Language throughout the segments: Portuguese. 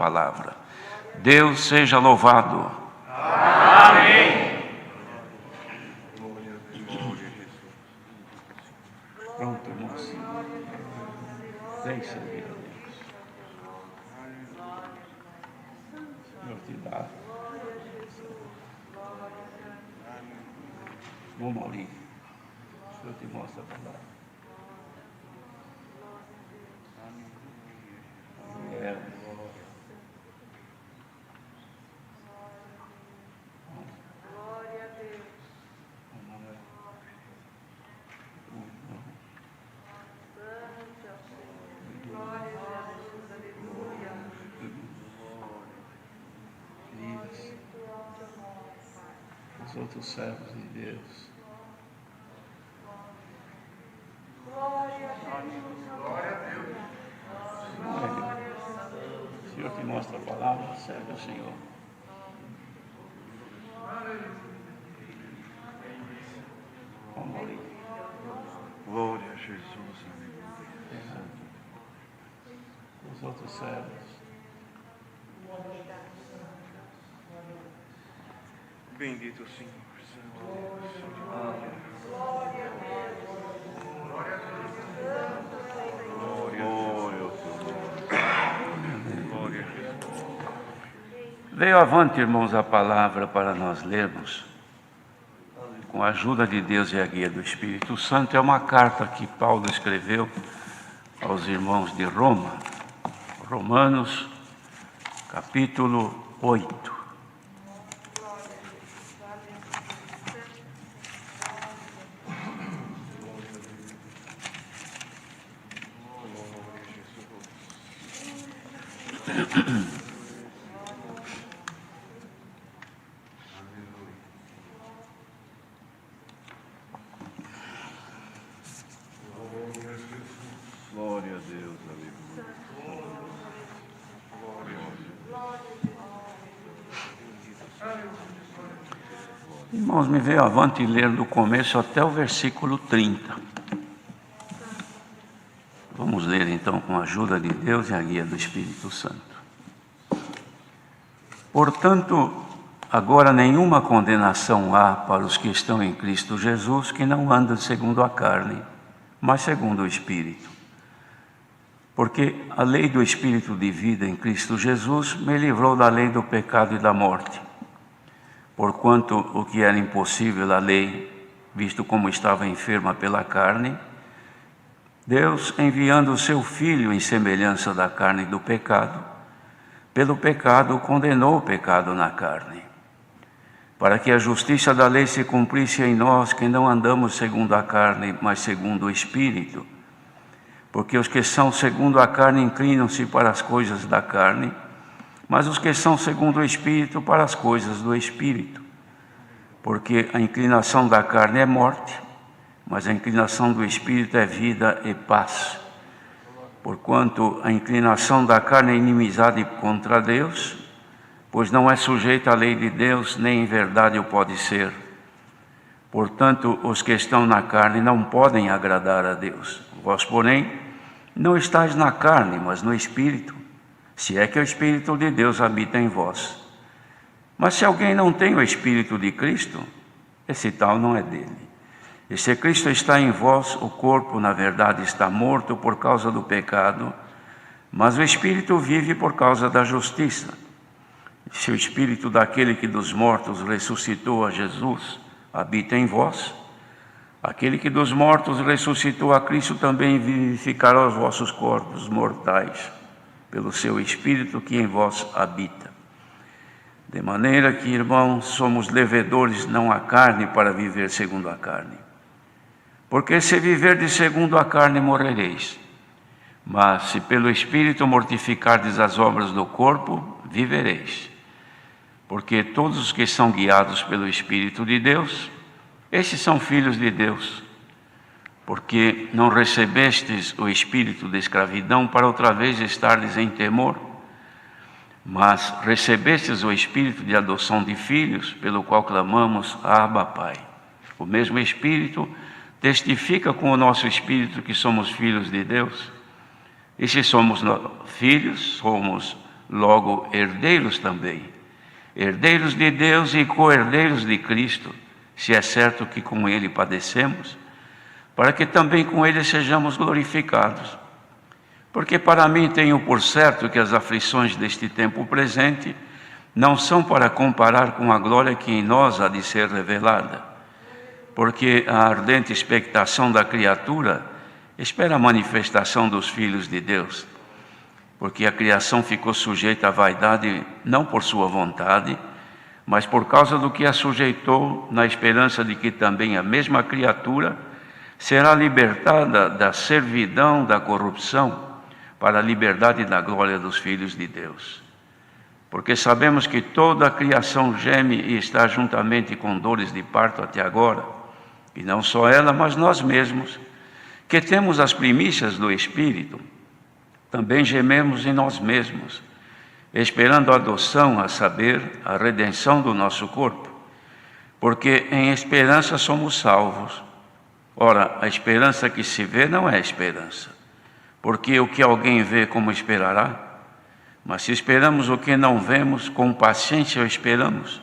palavra. Deus seja louvado. Amém. Pronto, irmãos. Vem servir a Deus. Senhor te dá. Irmão Maurício, o Senhor te mostra a palavra. Glória a Deus. Santo é o Senhor. Glória a Jesus. Aleluia. Os outros servos de Deus. Glória a Jesus. Glória a Deus. O Senhor te mostra a palavra, serve ao Senhor. Vamos ali. Glória a Jesus. Os outros servos. Bendito Senhor. Santo Deus. Glória a Deus. Glória a Deus. Glória ao teu nome. Glória a Jesus. Veio avante, irmãos, a palavra para nós lermos. Com a ajuda de Deus e a guia do Espírito Santo, é uma carta que Paulo escreveu aos irmãos de Roma. Romanos, capítulo 8. Glória a Deus. Aleluia. Irmãos, me veio avante ler do começo até o versículo 30. Vamos ler então com a ajuda de Deus e a guia do Espírito Santo. Portanto, agora nenhuma condenação há para os que estão em Cristo Jesus, que não andam segundo a carne, mas segundo o Espírito. Porque a lei do Espírito de vida em Cristo Jesus me livrou da lei do pecado e da morte. Porquanto o que era impossível à lei, visto como estava enferma pela carne, Deus, enviando o seu Filho em semelhança da carne do pecado, pelo pecado condenou o pecado na carne, para que a justiça da lei se cumprisse em nós, que não andamos segundo a carne, mas segundo o Espírito. Porque os que são segundo a carne inclinam-se para as coisas da carne, mas os que são segundo o Espírito para as coisas do Espírito. Porque a inclinação da carne é morte, mas a inclinação do Espírito é vida e paz. Porquanto a inclinação da carne é inimizade contra Deus, pois não é sujeita à lei de Deus, nem em verdade o pode ser. Portanto, os que estão na carne não podem agradar a Deus. Vós, porém, não estáis na carne, mas no Espírito, se é que o Espírito de Deus habita em vós. Mas se alguém não tem o Espírito de Cristo, esse tal não é dele. E se Cristo está em vós, o corpo, na verdade, está morto por causa do pecado, mas o Espírito vive por causa da justiça. E se o Espírito daquele que dos mortos ressuscitou a Jesus habita em vós, aquele que dos mortos ressuscitou a Cristo também vivificará os vossos corpos mortais, pelo seu Espírito que em vós habita. De maneira que, irmãos, somos devedores não à carne para viver segundo a carne. Porque se viverdes segundo a carne, morrereis. Mas se pelo Espírito mortificardes as obras do corpo, vivereis. Porque todos os que são guiados pelo Espírito de Deus, esses são filhos de Deus. Porque não recebestes o espírito de escravidão para outra vez estardes em temor, mas recebestes o espírito de adoção de filhos, pelo qual clamamos, Abba, Pai. O mesmo Espírito testifica com o nosso espírito que somos filhos de Deus. E se somos filhos, somos logo herdeiros também, herdeiros de Deus e co-herdeiros de Cristo, se é certo que com Ele padecemos, para que também com Ele sejamos glorificados. Porque para mim tenho por certo que as aflições deste tempo presente não são para comparar com a glória que em nós há de ser revelada. Porque a ardente expectação da criatura espera a manifestação dos filhos de Deus. Porque a criação ficou sujeita à vaidade não por sua vontade, mas por causa do que a sujeitou, na esperança de que também a mesma criatura será libertada da servidão da corrupção para a liberdade da glória dos filhos de Deus. Porque sabemos que toda a criação geme e está juntamente com dores de parto até agora, e não só ela, mas nós mesmos, que temos as primícias do Espírito, também gememos em nós mesmos, esperando a adoção, a saber, a redenção do nosso corpo, porque em esperança somos salvos. Ora, a esperança que se vê não é esperança, porque o que alguém vê, como esperará? Mas se esperamos o que não vemos, com paciência o esperamos.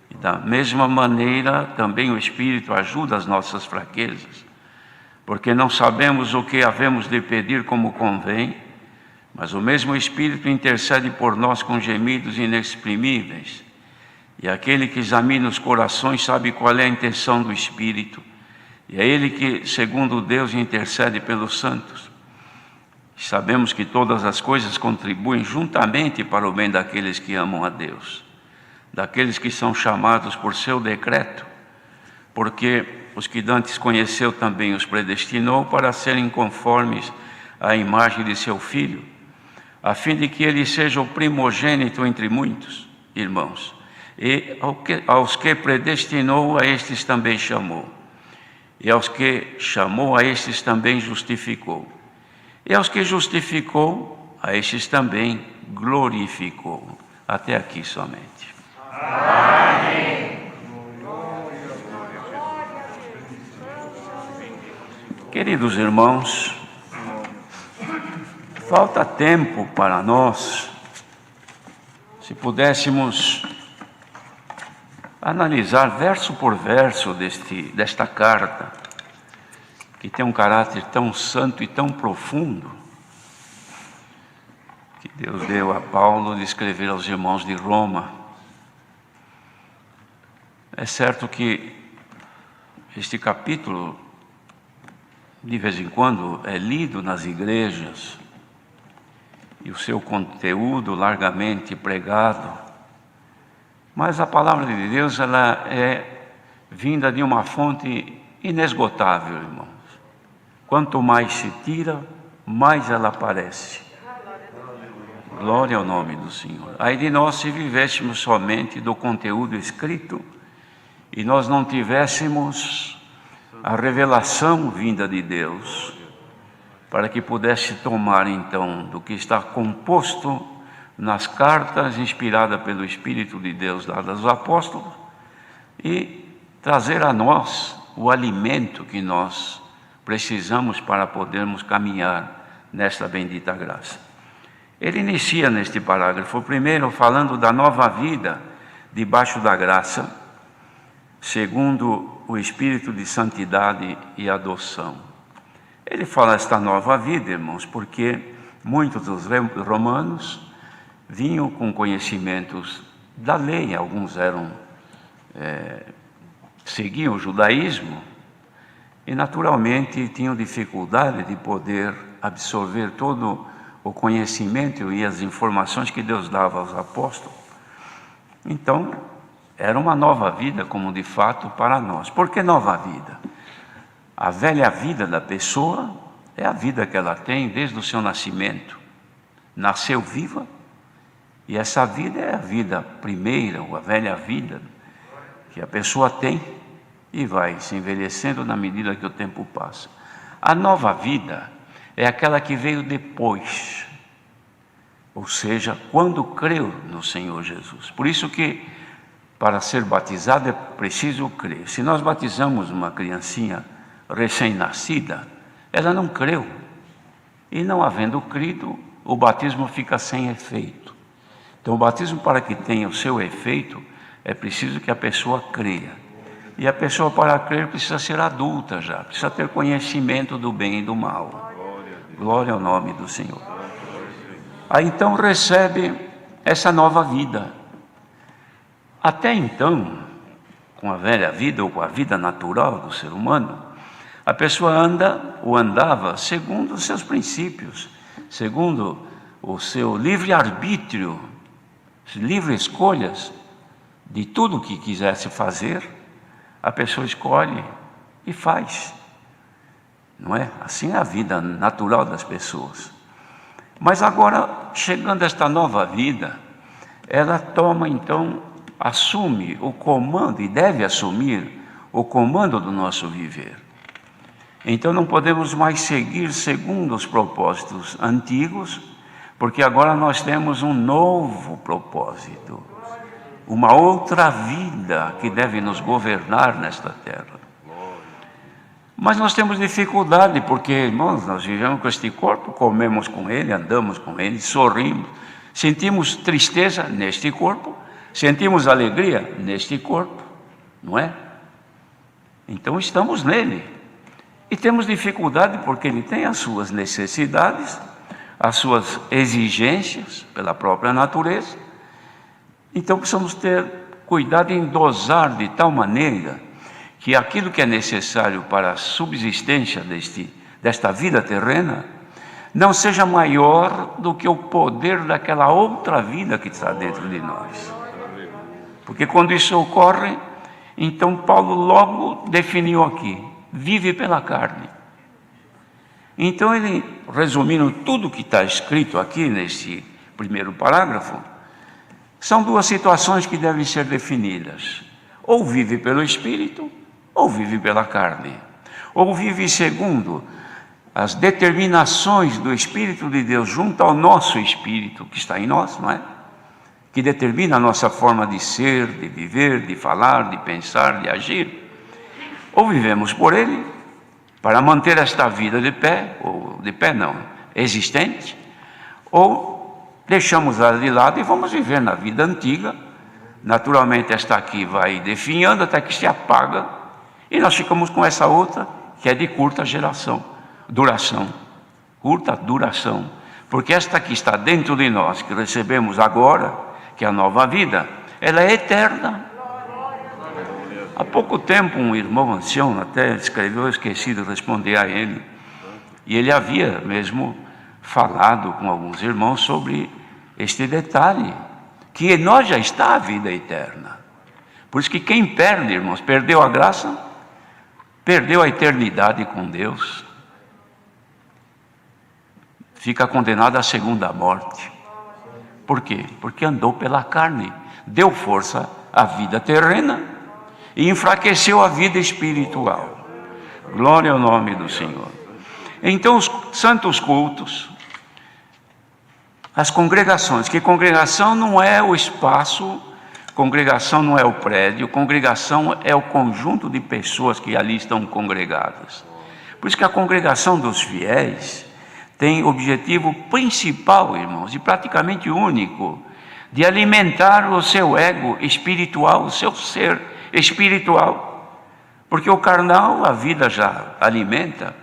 E da mesma maneira, também o Espírito ajuda as nossas fraquezas, porque não sabemos o que havemos de pedir como convém, mas o mesmo Espírito intercede por nós com gemidos inexprimíveis. E aquele que examina os corações sabe qual é a intenção do Espírito, e é Ele que, segundo Deus, intercede pelos santos. Sabemos que todas as coisas contribuem juntamente para o bem daqueles que amam a Deus, daqueles que são chamados por seu decreto, porque os que dantes conheceu também os predestinou para serem conformes à imagem de seu Filho, a fim de que ele seja o primogênito entre muitos irmãos. E aos que predestinou, a estes também chamou. E aos que chamou, a estes também justificou. E aos que justificou, a estes também glorificou. Até aqui somente. Amém. Queridos irmãos, falta tempo para nós, se pudéssemos analisar verso por verso desta carta, que tem um caráter tão santo e tão profundo, que Deus deu a Paulo de escrever aos irmãos de Roma. É certo que este capítulo, de vez em quando, é lido nas igrejas, e o seu conteúdo largamente pregado, mas a palavra de Deus, ela é vinda de uma fonte inesgotável, irmãos. Quanto mais se tira, mais ela aparece. Glória ao nome do Senhor. Aí de nós, se vivêssemos somente do conteúdo escrito e nós não tivéssemos a revelação vinda de Deus, para que pudesse tomar então do que está composto nas cartas inspiradas pelo Espírito de Deus dadas aos apóstolos e trazer a nós o alimento que nós precisamos para podermos caminhar nesta bendita graça. Ele inicia neste parágrafo, primeiro falando da nova vida debaixo da graça, segundo o Espírito de santidade e adoção. Ele fala esta nova vida, irmãos, porque muitos dos romanos vinham com conhecimentos da lei, alguns seguiam o judaísmo e naturalmente tinham dificuldade de poder absorver todo o conhecimento e as informações que Deus dava aos apóstolos. Então, era uma nova vida, como de fato para nós. Por que nova vida? A velha vida da pessoa é a vida que ela tem desde o seu nascimento. Nasceu viva, e essa vida é a vida primeira, ou a velha vida, que a pessoa tem e vai se envelhecendo na medida que o tempo passa. A nova vida é aquela que veio depois, ou seja, quando creu no Senhor Jesus. Por isso que, para ser batizado, é preciso crer. Se nós batizamos uma criancinha recém-nascida, ela não creu. E não havendo crido, o batismo fica sem efeito. Então, o batismo, para que tenha o seu efeito, é preciso que a pessoa creia. E a pessoa, para crer, precisa ser adulta já, precisa ter conhecimento do bem e do mal. Glória ao nome do Senhor. Aí então recebe essa nova vida. Até então, com a velha vida ou com a vida natural do ser humano, a pessoa anda ou andava segundo os seus princípios, segundo o seu livre-arbítrio, livre escolhas de tudo o que quisesse fazer, a pessoa escolhe e faz. Não é? Assim é a vida natural das pessoas. Mas agora, chegando a esta nova vida, ela toma então, assume o comando e deve assumir o comando do nosso viver. Então não podemos mais seguir segundo os propósitos antigos, porque agora nós temos um novo propósito, uma outra vida que deve nos governar nesta terra. Mas nós temos dificuldade, porque, irmãos, nós vivemos com este corpo, comemos com ele, andamos com ele, sorrimos, sentimos tristeza neste corpo, sentimos alegria neste corpo, não é? Então estamos nele. E temos dificuldade porque ele tem as suas necessidades, as suas exigências pela própria natureza. Então precisamos ter cuidado em dosar de tal maneira que aquilo que é necessário para a subsistência desta vida terrena não seja maior do que o poder daquela outra vida que está dentro de nós. Porque quando isso ocorre, então Paulo logo definiu aqui: vive pela carne. Então ele, resumindo tudo que está escrito aqui nesse primeiro parágrafo, são duas situações que devem ser definidas: ou vive pelo Espírito, ou vive pela carne. Ou vive segundo as determinações do Espírito de Deus junto ao nosso Espírito que está em nós, não é? Que determina a nossa forma de ser, de viver, de falar, de pensar, de agir. Ou vivemos por Ele, para manter esta vida de pé, ou de pé não, existente, ou deixamos ela de lado e vamos viver na vida antiga. Naturalmente esta aqui vai definhando até que se apaga, e nós ficamos com essa outra, que é de curta duração, porque esta que está dentro de nós, que recebemos agora, que é a nova vida, ela é eterna. Há pouco tempo um irmão ancião até escreveu, eu esqueci de responder a ele, e ele havia mesmo falado com alguns irmãos sobre este detalhe, que em nós já está a vida eterna. Por isso que quem perde, irmãos, perdeu a graça, perdeu a eternidade com Deus, fica condenado à segunda morte. Por quê? Porque andou pela carne, deu força à vida terrena e enfraqueceu a vida espiritual. Glória ao nome do Senhor. Então os santos cultos, as congregações, que congregação não é o espaço, congregação não é o prédio, congregação é o conjunto de pessoas que ali estão congregadas. Por isso que a congregação dos fiéis tem objetivo principal, irmãos, e praticamente único, de alimentar o seu ego espiritual, o seu ser espiritual. Porque o carnal, a vida já alimenta,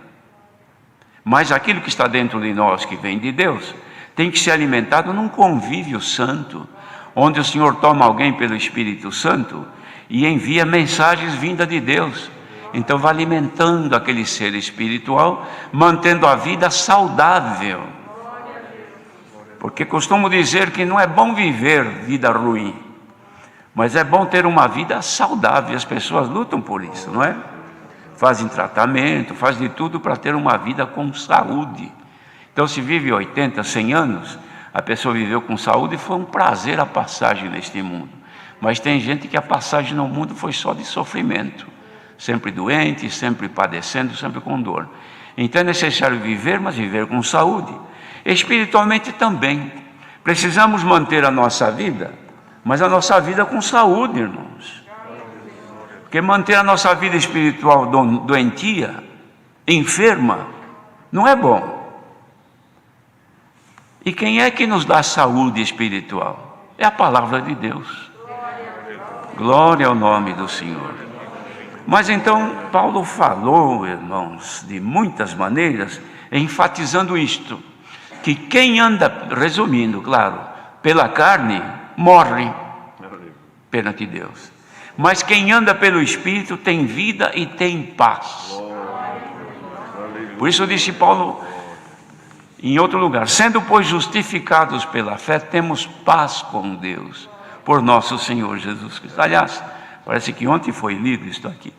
mas aquilo que está dentro de nós, que vem de Deus, tem que ser alimentado num convívio santo, onde o Senhor toma alguém pelo Espírito Santo e envia mensagens vindas de Deus. Então vai alimentando aquele ser espiritual, mantendo a vida saudável. Porque costumo dizer que não é bom viver vida ruim, mas é bom ter uma vida saudável. As pessoas lutam por isso, não é? Fazem tratamento, fazem de tudo para ter uma vida com saúde. Então se vive 80, 100 anos, a pessoa viveu com saúde e foi um prazer a passagem neste mundo. Mas tem gente que a passagem no mundo foi só de sofrimento, sempre doente, sempre padecendo, sempre com dor. Então é necessário viver, mas viver com saúde. Espiritualmente também. Precisamos manter a nossa vida, mas a nossa vida com saúde, irmãos. Porque manter a nossa vida espiritual doentia, enferma, não é bom. E quem é que nos dá saúde espiritual? É a palavra de Deus. Glória ao nome do Senhor. Mas então, Paulo falou, irmãos, de muitas maneiras, enfatizando isto, que quem anda, resumindo, claro, pela carne, morre perante Deus. Mas quem anda pelo Espírito tem vida e tem paz. Por isso disse Paulo em outro lugar: sendo, pois, justificados pela fé, temos paz com Deus, por nosso Senhor Jesus Cristo. Aliás, parece que ontem foi lido isto aqui.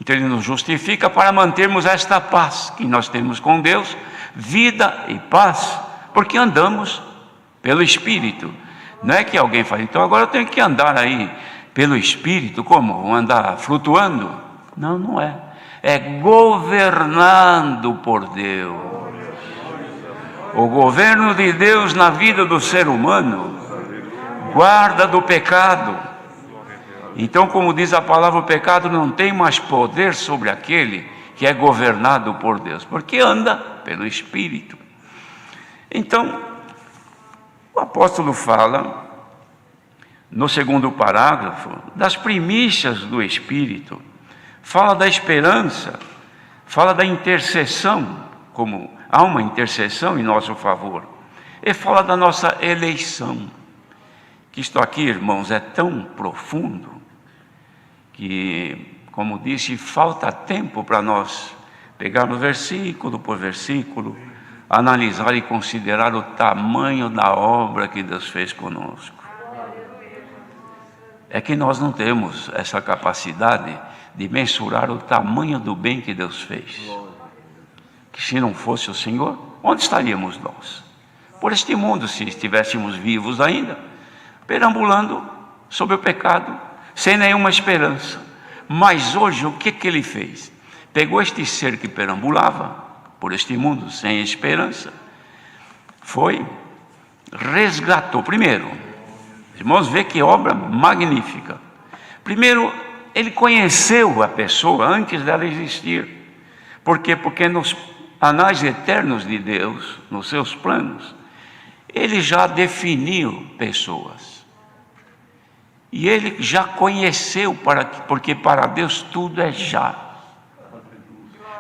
Então Ele nos justifica para mantermos esta paz que nós temos com Deus, vida e paz, porque andamos pelo Espírito. Não é que alguém fala, então agora eu tenho que andar aí pelo Espírito, como? Andar flutuando? Não, não é. É governando por Deus. O governo de Deus na vida do ser humano guarda do pecado. Então, como diz a palavra, o pecado não tem mais poder sobre aquele que é governado por Deus, porque anda pelo Espírito. Então, o apóstolo fala, no segundo parágrafo, das primícias do Espírito, fala da esperança, fala da intercessão, como há uma intercessão em nosso favor, e fala da nossa eleição, que isto aqui, irmãos, é tão profundo, que, como disse, falta tempo para nós pegarmos versículo por versículo, analisar e considerar o tamanho da obra que Deus fez conosco. É que nós não temos essa capacidade de mensurar o tamanho do bem que Deus fez. Que se não fosse o Senhor, onde estaríamos nós? Por este mundo, se estivéssemos vivos ainda, perambulando sobre o pecado, sem nenhuma esperança. Mas hoje, o que Ele fez? Pegou este ser que perambulava por este mundo sem esperança, resgatou. Primeiro, irmãos, vê que obra magnífica. Primeiro, Ele conheceu a pessoa antes dela existir. Por quê? Porque nos anais eternos de Deus, nos seus planos, Ele já definiu pessoas. E Ele já conheceu, porque para Deus tudo é já.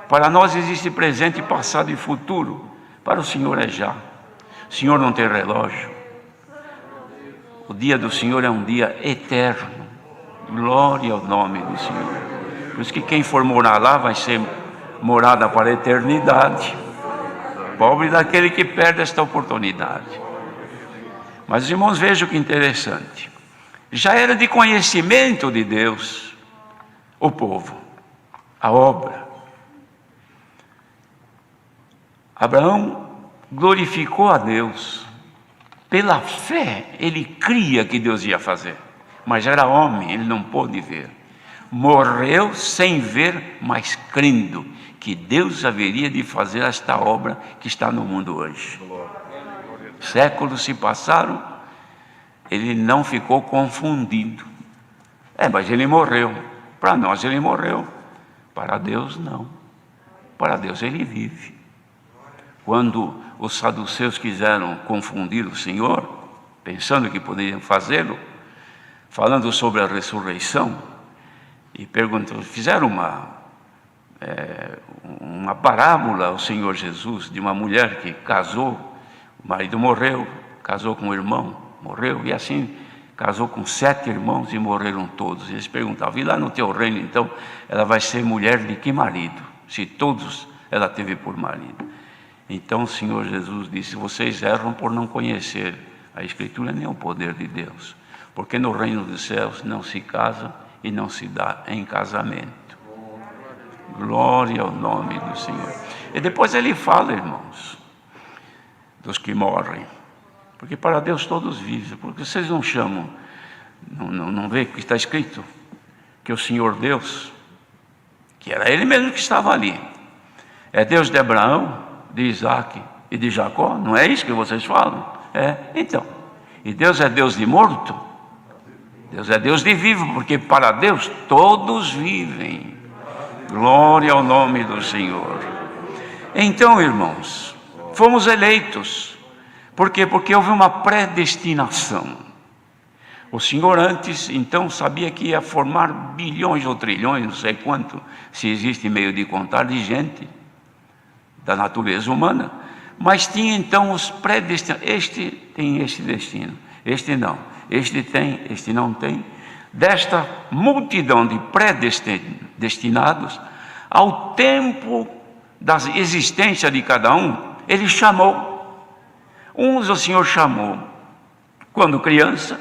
Para nós existe presente, passado e futuro. Para o Senhor é já. O Senhor não tem relógio. O dia do Senhor é um dia eterno. Glória ao nome do Senhor. Por isso que quem for morar lá vai ser morada para a eternidade. Pobre daquele que perde esta oportunidade. Mas, irmãos, vejam que interessante. Já era de conhecimento de Deus o povo, a obra. Abraão glorificou a Deus. Pela fé, ele cria que Deus ia fazer. Mas era homem, ele não pôde ver. Morreu sem ver, mas crendo que Deus haveria de fazer esta obra que está no mundo hoje. Séculos se passaram, ele não ficou confundido. Mas ele morreu. Para nós ele morreu. Para Deus não. Para Deus ele vive. Quando os saduceus quiseram confundir o Senhor, pensando que poderiam fazê-lo, falando sobre a ressurreição, e fizeram uma parábola ao Senhor Jesus, de uma mulher que casou, o marido morreu, casou com o irmão, morreu, e assim casou com 7 irmãos e morreram todos. E eles perguntavam: e lá no teu reino, então, ela vai ser mulher de que marido? Se todos ela teve por marido. Então o Senhor Jesus disse: vocês erram por não conhecer a Escritura nem o poder de Deus, porque no reino dos céus não se casa e não se dá em casamento. Glória ao nome do Senhor. E depois ele fala, irmãos, dos que morrem. Porque para Deus todos vivem. Porque vocês não chamam, não vê que está escrito que o Senhor Deus, que era Ele mesmo que estava ali, é Deus de Abraão, de Isaac e de Jacó? Não é isso que vocês falam? Então, e Deus é Deus de morto? Deus é Deus de vivo, porque para Deus todos vivem. Glória ao nome do Senhor. Então, irmãos, fomos eleitos. Por quê? Porque houve uma predestinação. O Senhor antes, então, sabia que ia formar bilhões ou trilhões, não sei quanto, se existe meio de contar, de gente da natureza humana. Mas tinha então os predestinados. Este tem este destino, este não. Este tem, este não tem. Desta multidão de predestinados, ao tempo da existência de cada um, Ele chamou. Uns o Senhor chamou quando criança,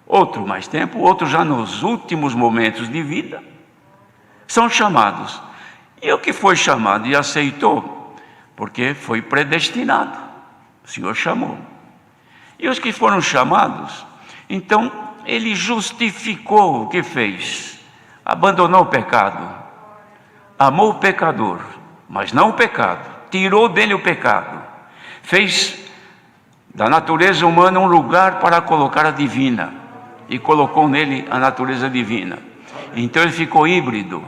outro mais tempo, outro já nos últimos momentos de vida, são chamados. E o que foi chamado e aceitou, porque foi predestinado, o Senhor chamou. E os que foram chamados, então Ele justificou o que fez, abandonou o pecado, amou o pecador, mas não o pecado, tirou dele o pecado, fez da natureza humana um lugar para colocar a divina, e colocou nele a natureza divina. Então ele ficou híbrido.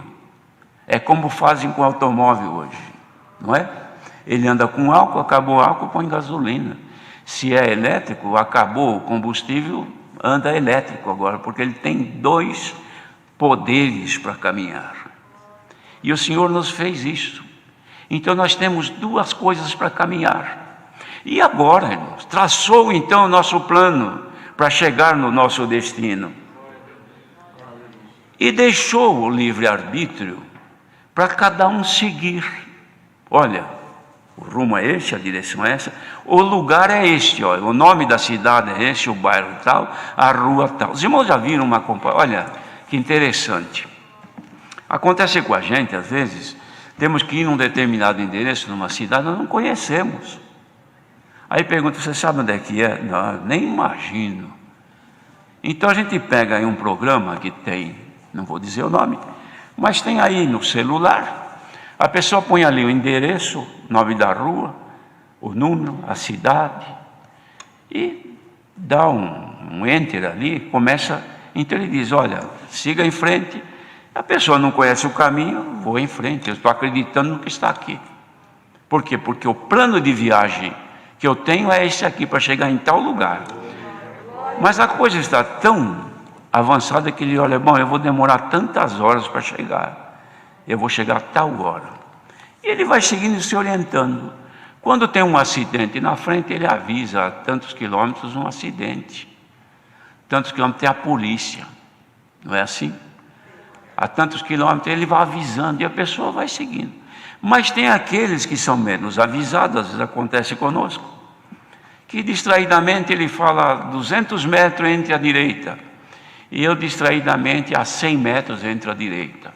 É como fazem com o automóvel hoje, não é? Ele anda com álcool, acabou o álcool, põe gasolina. Se é elétrico, acabou o combustível, anda elétrico agora, porque ele tem 2 poderes para caminhar. E o Senhor nos fez isso. Então nós temos 2 coisas para caminhar. E agora, irmãos, traçou então o nosso plano para chegar no nosso destino. E deixou o livre-arbítrio para cada um seguir. Olha, o rumo é este, a direção é essa, o lugar é este, olha, o nome da cidade é este, o bairro tal, a rua tal. Os irmãos já viram uma comparação? Olha, que interessante. Acontece com a gente, às vezes, temos que ir num determinado endereço, numa cidade, nós não conhecemos. Aí pergunta, você sabe onde é que é? Não, nem imagino. Então a gente pega aí um programa que tem, não vou dizer o nome, mas tem aí no celular, a pessoa põe ali o endereço, o nome da rua, o número, a cidade, e dá um enter ali, começa, então ele diz, olha, siga em frente. A pessoa não conhece o caminho, vou em frente, eu estou acreditando no que está aqui. Por quê? Porque o plano de viagem que eu tenho é esse aqui, para chegar em tal lugar. Mas a coisa está tão avançada que ele olha, bom, eu vou demorar tantas horas para chegar, eu vou chegar a tal hora. E ele vai seguindo e se orientando. Quando tem um acidente na frente, ele avisa a tantos quilômetros um acidente. Tantos quilômetros tem a polícia, não é assim? A tantos quilômetros ele vai avisando e a pessoa vai seguindo. Mas tem aqueles que são menos avisados, às vezes acontece conosco, que distraidamente ele fala 200 metros entre a direita, e eu distraidamente a 100 metros entre a direita.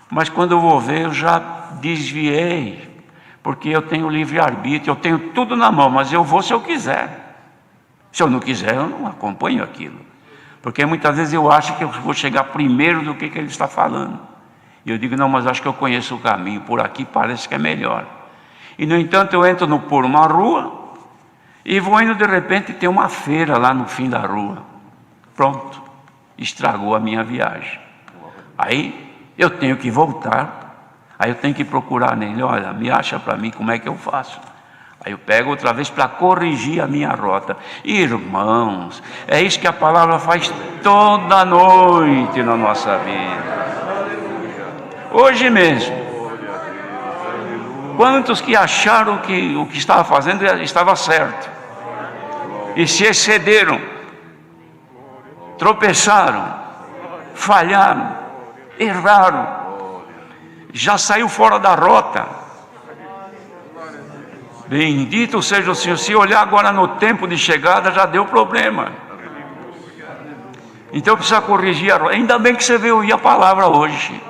Mas quando eu vou ver, eu já desviei, porque eu tenho livre-arbítrio, eu tenho tudo na mão, mas eu vou se eu quiser. Se eu não quiser, eu não acompanho aquilo. Porque muitas vezes eu acho que eu vou chegar primeiro do que ele está falando. E eu digo, não, mas acho que eu conheço o caminho, por aqui parece que é melhor. E no entanto eu entro por uma rua, e vou indo, de repente tem uma feira lá no fim da rua. Pronto, estragou a minha viagem. Aí eu tenho que voltar, aí eu tenho que procurar nele, olha, me acha para mim como é que eu faço. Aí eu pego outra vez para corrigir a minha rota. Irmãos, é isso que a palavra faz toda noite na nossa vida. Hoje mesmo, quantos que acharam que o que estava fazendo estava certo e se excederam, tropeçaram, falharam, erraram, já saiu fora da rota. Bendito seja o Senhor. Se olhar agora no tempo de chegada, já deu problema. Então precisa corrigir a rota. Ainda bem que você veio ouvir a palavra hoje,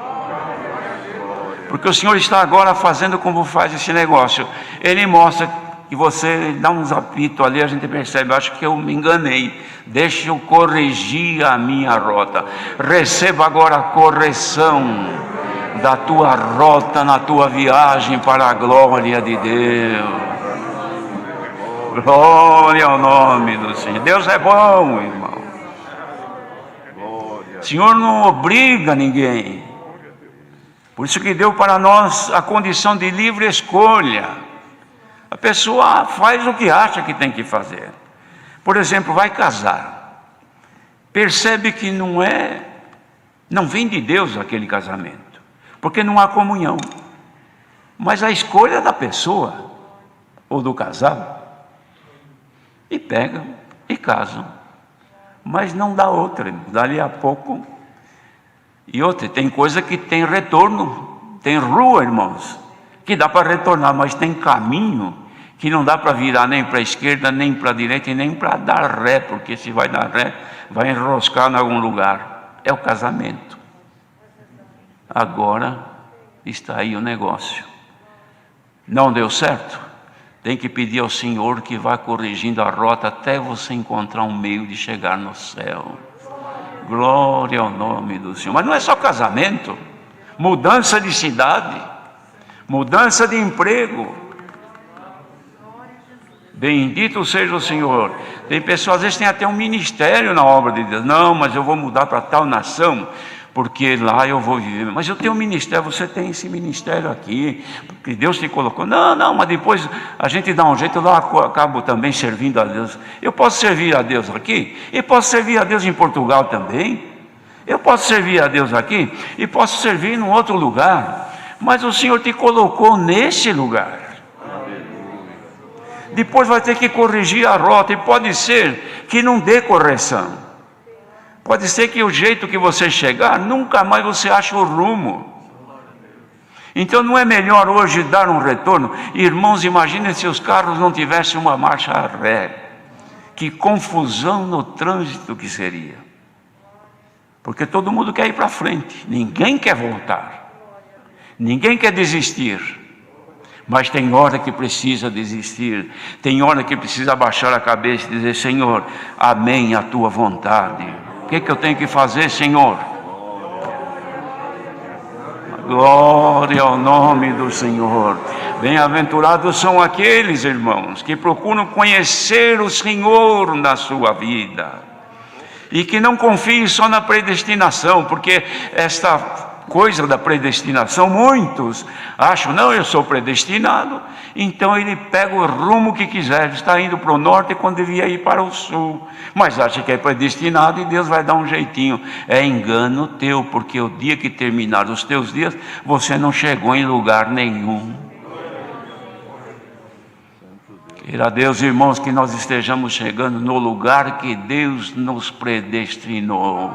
porque o Senhor está agora fazendo como faz esse negócio. Ele mostra que você dá uns apitos ali, a gente percebe, acho que eu me enganei, deixa eu corrigir a minha rota. Receba agora a correção da tua rota na tua viagem para a glória de Deus. Glória ao nome do Senhor. Deus é bom, irmão. O Senhor não obriga ninguém. Por isso que deu para nós a condição de livre escolha. A pessoa faz o que acha que tem que fazer. Por exemplo, vai casar. percebe que não vem de Deus aquele casamento, porque não há comunhão. Mas a escolha da pessoa, ou do casal, e pegam e casam. Mas não dá outra, dali a pouco. E outra, tem coisa que tem retorno, tem rua, irmãos, que dá para retornar, mas tem caminho que não dá para virar nem para a esquerda, nem para a direita, e nem para dar ré, porque se vai dar ré, vai enroscar em algum lugar. É o casamento. Agora está aí o negócio. Não deu certo? Tem que pedir ao Senhor que vá corrigindo a rota até você encontrar um meio de chegar no céu. Glória ao nome do Senhor. Mas não é só casamento, mudança de cidade, mudança de emprego. Bendito seja o Senhor. Tem pessoas, às vezes tem até um ministério na obra de Deus. Não, mas eu vou mudar para tal nação, porque lá eu vou viver. Mas eu tenho um ministério, você tem esse ministério aqui, porque Deus te colocou. Não, mas depois a gente dá um jeito, eu acabo também servindo a Deus. Eu posso servir a Deus aqui, e posso servir a Deus em Portugal também. Eu posso servir a Deus aqui, e posso servir em outro lugar. Mas o Senhor te colocou nesse lugar. Depois vai ter que corrigir a rota, e pode ser que não dê correção. Pode ser que o jeito que você chegar, nunca mais você acha o rumo. Então não é melhor hoje dar um retorno? Irmãos, imaginem se os carros não tivessem uma marcha ré. Que confusão no trânsito que seria. Porque todo mundo quer ir para frente, ninguém quer voltar. Ninguém quer desistir. Mas tem hora que precisa desistir, tem hora que precisa abaixar a cabeça e dizer: Senhor, amém a tua vontade. O que eu tenho que fazer, Senhor? Glória ao nome do Senhor. Bem-aventurados são aqueles, irmãos, que procuram conhecer o Senhor na sua vida, e que não confiem só na predestinação, porque esta coisa da predestinação, muitos acham: não, eu sou predestinado, então ele pega o rumo que quiser, está indo para o norte quando devia ir para o sul, mas acha que é predestinado e Deus vai dar um jeitinho. É engano teu, porque o dia que terminar os teus dias, você não chegou em lugar nenhum. Queira Deus, irmãos, que nós estejamos chegando no lugar que Deus nos predestinou.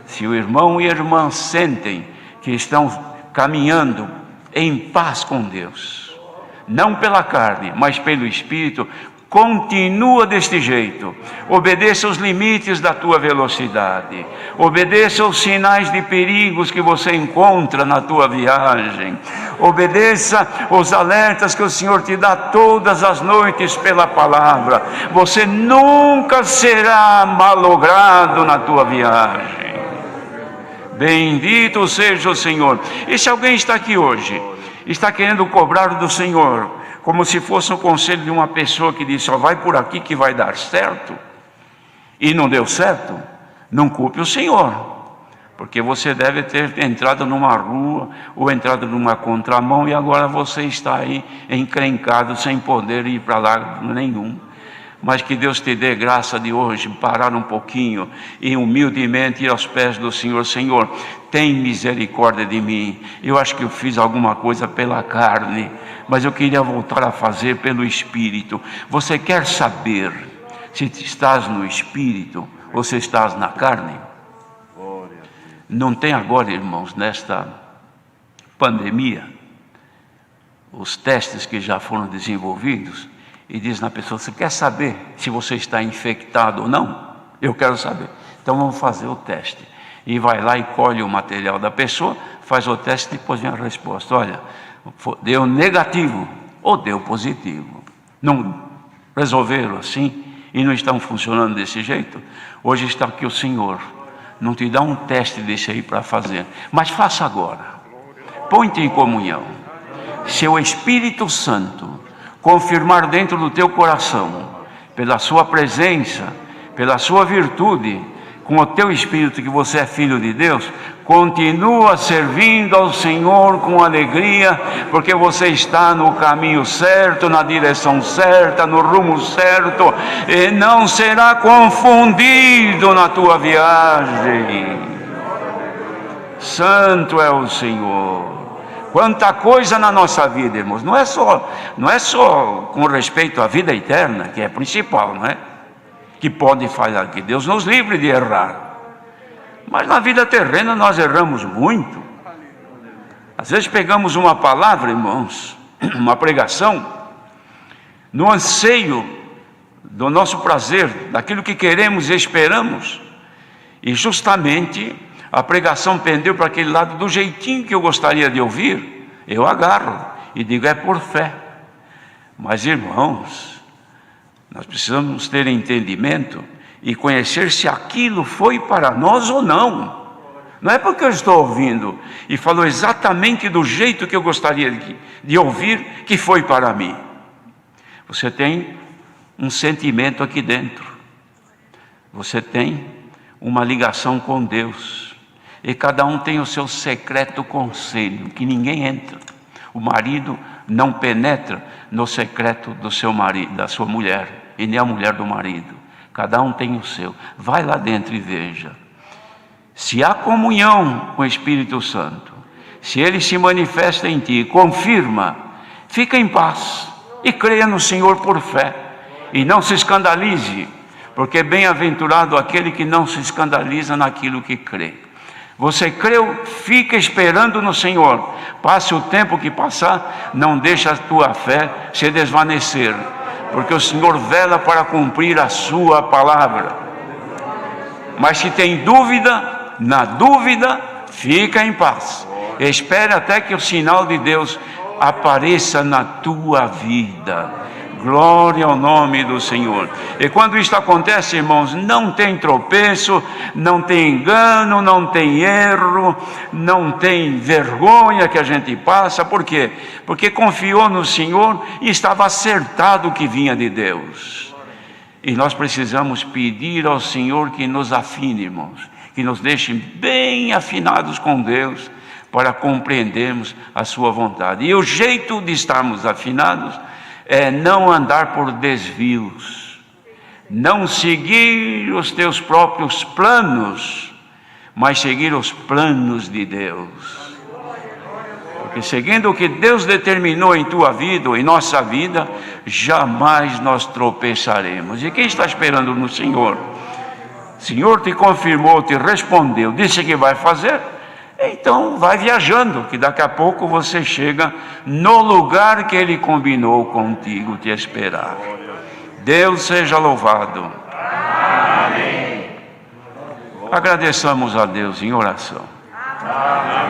Se o irmão e a irmã sentem que estão caminhando em paz com Deus, não pela carne, mas pelo Espírito, continua deste jeito. Obedeça os limites da tua velocidade, obedeça os sinais de perigos que você encontra na tua viagem, obedeça os alertas que o Senhor te dá todas as noites pela palavra. Você nunca será malogrado na tua viagem. Bendito seja o Senhor. E se alguém está aqui hoje, está querendo cobrar do Senhor, como se fosse um conselho de uma pessoa que disse: só vai por aqui que vai dar certo, e não deu certo, não culpe o Senhor, porque você deve ter entrado numa rua, ou entrado numa contramão, e agora você está aí encrencado, sem poder ir para lá nenhum. Mas que Deus te dê graça de hoje parar um pouquinho e humildemente ir aos pés do Senhor. Senhor, tem misericórdia de mim. Eu acho que eu fiz alguma coisa pela carne, mas eu queria voltar a fazer pelo Espírito. Você quer saber se estás no Espírito ou se estás na carne? Não tem agora, irmãos, nesta pandemia, os testes que já foram desenvolvidos, e diz na pessoa: você quer saber se você está infectado ou não? Eu quero saber. Então vamos fazer o teste. E vai lá e colhe o material da pessoa, faz o teste e depois vem a resposta. Olha, deu negativo ou deu positivo. Não resolveram assim e não estão funcionando desse jeito? Hoje está aqui o Senhor. Não te dá um teste desse aí para fazer, mas faça agora. Põe-te em comunhão. Se o Espírito Santo confirmar dentro do teu coração, pela sua presença, pela sua virtude, com o teu Espírito, que você é filho de Deus, Continua servindo ao Senhor com alegria, porque você está no caminho certo, na direção certa, no rumo certo, e não será confundido na tua viagem. Santo é o Senhor. Quanta coisa na nossa vida, irmãos. Não é só com respeito à vida eterna, que é principal, não é? Que pode falhar, que Deus nos livre de errar. Mas na vida terrena nós erramos muito. Às vezes pegamos uma palavra, irmãos, uma pregação, no anseio do nosso prazer, daquilo que queremos e esperamos, e justamente a pregação pendeu para aquele lado do jeitinho que eu gostaria de ouvir, eu agarro e digo, é por fé. Mas, irmãos, nós precisamos ter entendimento e conhecer se aquilo foi para nós ou não. Não é porque eu estou ouvindo e falou exatamente do jeito que eu gostaria de ouvir que foi para mim. Você tem um sentimento aqui dentro. Você tem uma ligação com Deus. E cada um tem o seu secreto conselho, que ninguém entra. O marido não penetra no secreto do seu marido, da sua mulher, e nem a mulher do marido. Cada um tem o seu. Vai lá dentro e veja. Se há comunhão com o Espírito Santo, se ele se manifesta em ti, confirma, fica em paz e creia no Senhor por fé. E não se escandalize, porque bem-aventurado aquele que não se escandaliza naquilo que crê. Você creu, fica esperando no Senhor. Passe o tempo que passar, não deixa a tua fé se desvanecer, porque o Senhor vela para cumprir a sua palavra. Mas se tem dúvida, na dúvida, fica em paz. Espere até que o sinal de Deus apareça na tua vida. Glória ao nome do Senhor. E quando isso acontece, irmãos, não tem tropeço, não tem engano, não tem erro, não tem vergonha que a gente passa. Por quê? Porque confiou no Senhor e estava acertado que vinha de Deus. E nós precisamos pedir ao Senhor que nos afine, irmãos, que nos deixe bem afinados com Deus, para compreendermos a sua vontade. E o jeito de estarmos afinados é não andar por desvios, não seguir os teus próprios planos, mas seguir os planos de Deus. Porque seguindo o que Deus determinou em tua vida ou em nossa vida, jamais nós tropeçaremos. E quem está esperando no Senhor? O Senhor te confirmou, te respondeu, disse que vai fazer. Então vai viajando, que daqui a pouco você chega no lugar que Ele combinou contigo te esperar. Deus seja louvado. Amém. Agradeçamos a Deus em oração. Amém.